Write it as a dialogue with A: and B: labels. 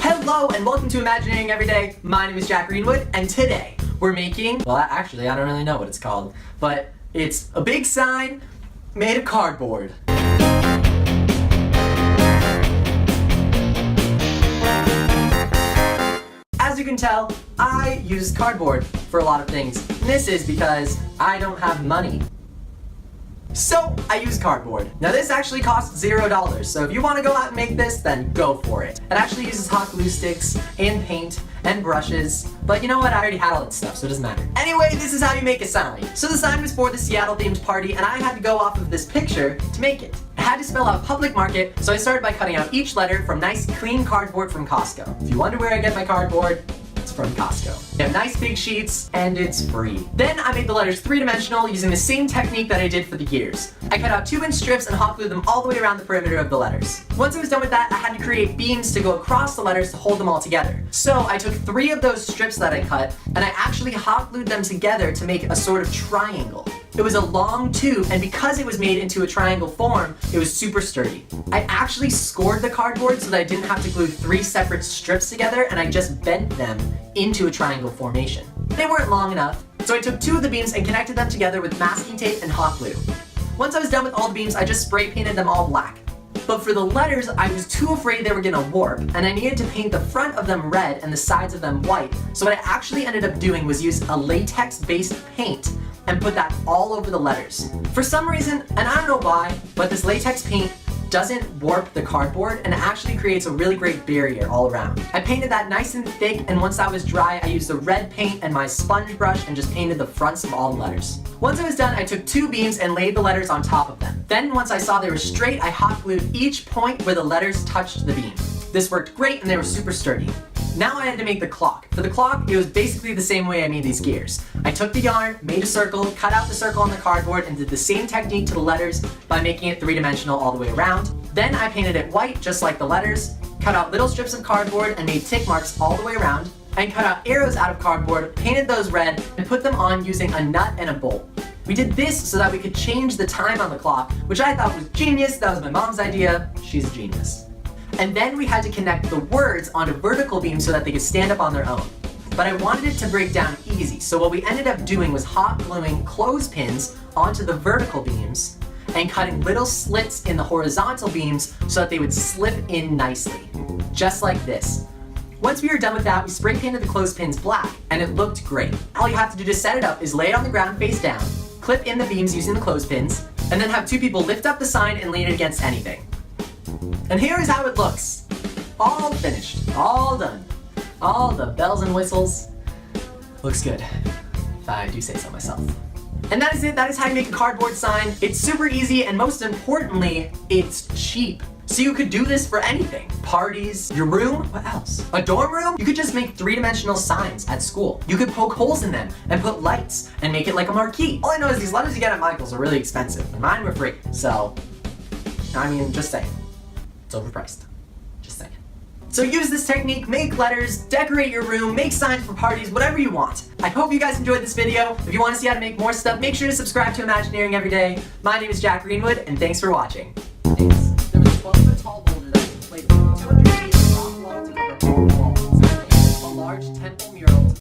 A: Hello and welcome to Imagineering Every Day. My name is Jack Greenwood and today we're making, well actually I don't really know what it's called, but it's a big sign made of cardboard. As you can tell, I use cardboard for a lot of things. And this is because I don't have money. So, I use cardboard. Now this actually costs $0, so if you want to go out and make this, then go for it. It actually uses hot glue sticks, and paint, and brushes, but you know what, I already had all that stuff, so it doesn't matter. Anyway, this is how you make a sign. So the sign was for the Seattle-themed party, and I had to go off of this picture to make it. I had to spell out public market, so I started by cutting out each letter from nice, clean cardboard from Costco. If you wonder where I get my cardboard, it's from Costco. They have nice big sheets, and it's free. Then I made the letters three-dimensional using the same technique that I did for the gears. I cut out 2-inch strips and hot glued them all the way around the perimeter of the letters. Once I was done with that, I had to create beams to go across the letters to hold them all together. So I took 3 of those strips that I cut, and I actually hot glued them together to make a sort of triangle. It was a long tube, and because it was made into a triangle form, it was super sturdy. I actually scored the cardboard so that I didn't have to glue 3 separate strips together, and I just bent them into a triangle formation. They weren't long enough, so I took 2 of the beams and connected them together with masking tape and hot glue. Once I was done with all the beams, I just spray painted them all black. But for the letters, I was too afraid they were gonna warp, and I needed to paint the front of them red and the sides of them white, so what I actually ended up doing was use a latex-based paint and put that all over the letters. For some reason, and I don't know why, but this latex paint doesn't warp the cardboard and it actually creates a really great barrier all around. I painted that nice and thick, and once that was dry, I used the red paint and my sponge brush and just painted the fronts of all the letters. Once I was done, I took 2 beams and laid the letters on top of them. Then once I saw they were straight, I hot glued each point where the letters touched the beam. This worked great and they were super sturdy. Now I had to make the clock. For the clock, it was basically the same way I made these gears. I took the yarn, made a circle, cut out the circle on the cardboard, and did the same technique to the letters by making it 3-dimensional all the way around. Then I painted it white, just like the letters, cut out little strips of cardboard and made tick marks all the way around, and cut out arrows out of cardboard, painted those red, and put them on using a nut and a bolt. We did this so that we could change the time on the clock, which I thought was genius. That was my mom's idea. She's a genius. And then we had to connect the words onto vertical beams so that they could stand up on their own. But I wanted it to break down easy, so what we ended up doing was hot gluing clothespins onto the vertical beams and cutting little slits in the horizontal beams so that they would slip in nicely. Just like this. Once we were done with that, we spray painted the clothespins black, and it looked great. All you have to do to set it up is lay it on the ground face down, clip in the beams using the clothespins, and then have 2 people lift up the sign and lean it against anything. And here is how it looks. All finished, all done. All the bells and whistles. Looks good, if I do say so myself. And that is it. That is how you make a cardboard sign. It's super easy, and most importantly, it's cheap. So you could do this for anything. Parties, your room, what else? A dorm room? You could just make 3-dimensional signs at school. You could poke holes in them and put lights and make it like a marquee. All I know is these letters you get at Michael's are really expensive, and mine were free. So, I mean, just saying. It's overpriced. Just saying. So use this technique, make letters, decorate your room, make signs for parties, whatever you want. I hope you guys enjoyed this video. If you want to see how to make more stuff, make sure to subscribe to Imagineering Every Day. My name is Jack Greenwood, and thanks for watching. Thanks. There was a 12-foot tall boulder that was inflated 200 feet across the wall to cover all the walls. A large tent